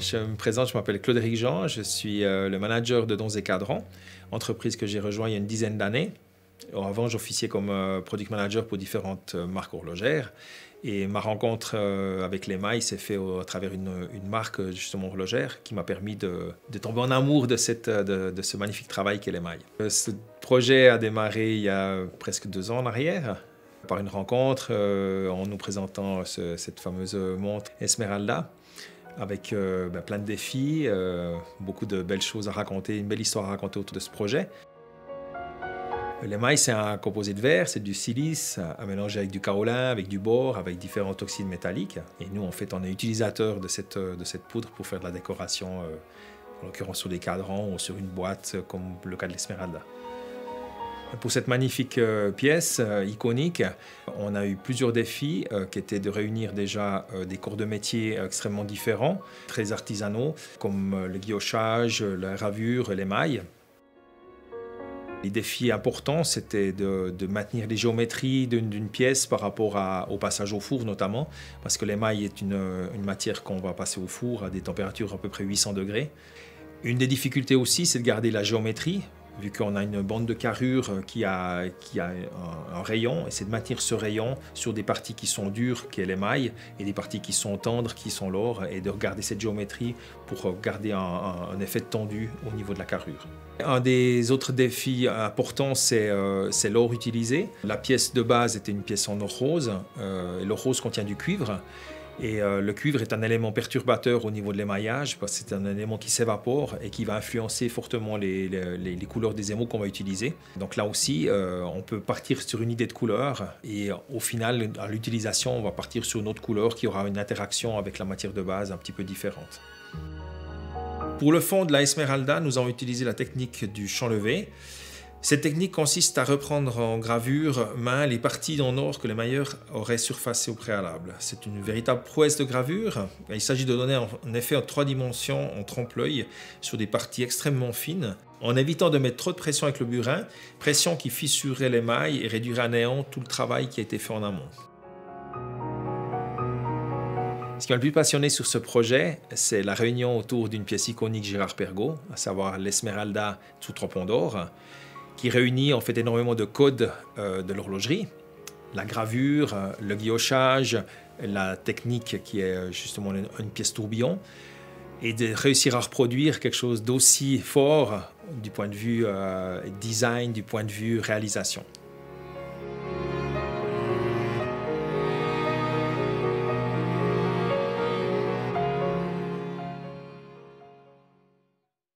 Je me présente, je m'appelle Claude-Éric Jean, je suis le manager de Donzé Cadran, entreprise que j'ai rejoint il y a une dizaine d'années. Avant, j'officiais comme product manager pour différentes marques horlogères. Et ma rencontre avec l'émail s'est faite à travers une marque justement horlogère qui m'a permis de tomber en amour de ce magnifique travail qu'est l'émail. Ce projet a démarré il y a presque 2 ans en arrière par une rencontre en nous présentant cette fameuse montre Esmeralda avec plein de défis, beaucoup de belles choses à raconter, une belle histoire à raconter autour de ce projet. L'émail, c'est un composé de verre, c'est du silice à mélanger avec du kaolin, avec du bore, avec différents oxydes métalliques. Et nous, en fait, on est utilisateur de cette poudre pour faire de la décoration, en l'occurrence sur des cadrans ou sur une boîte, comme le cas de l'Esmeralda. Pour cette magnifique pièce iconique, on a eu plusieurs défis qui étaient de réunir déjà des corps de métier extrêmement différents, très artisanaux, comme le guillochage, la gravure, l'émail. Les défis importants, c'était de maintenir les géométries d'une pièce par rapport au passage au four notamment, parce que l'émail est une matière qu'on va passer au four à des températures à peu près 800 degrés. Une des difficultés aussi, c'est de garder la géométrie, vu qu'on a une bande de carrure qui a un rayon, et c'est de maintenir ce rayon sur des parties qui sont dures, qui est l'émail, et des parties qui sont tendres, qui sont l'or, et de regarder cette géométrie pour garder un effet tendu au niveau de la carrure. Un des autres défis importants, c'est l'or utilisé. La pièce de base était une pièce en or rose, l'or rose contient du cuivre. Et le cuivre est un élément perturbateur au niveau de l'émaillage parce que c'est un élément qui s'évapore et qui va influencer fortement les couleurs des émaux qu'on va utiliser. Donc là aussi, on peut partir sur une idée de couleur et au final, à l'utilisation, on va partir sur une autre couleur qui aura une interaction avec la matière de base un petit peu différente. Pour le fond de la Esmeralda, nous avons utilisé la technique du champ levé. Cette technique consiste à reprendre en gravure main les parties en or que l'émailleur aurait surfacées au préalable. C'est une véritable prouesse de gravure. Il s'agit de donner un effet en 3 dimensions en trompe-l'œil sur des parties extrêmement fines, en évitant de mettre trop de pression avec le burin, pression qui fissurerait l'émail et réduirait à néant tout le travail qui a été fait en amont. Ce qui m'a le plus passionné sur ce projet, c'est la réunion autour d'une pièce iconique Girard-Perregaux, à savoir l'Esmeralda sous trompon d'or, qui réunit en fait énormément de codes de l'horlogerie, la gravure, le guillochage, la technique qui est justement une pièce tourbillon, et de réussir à reproduire quelque chose d'aussi fort du point de vue design, du point de vue réalisation.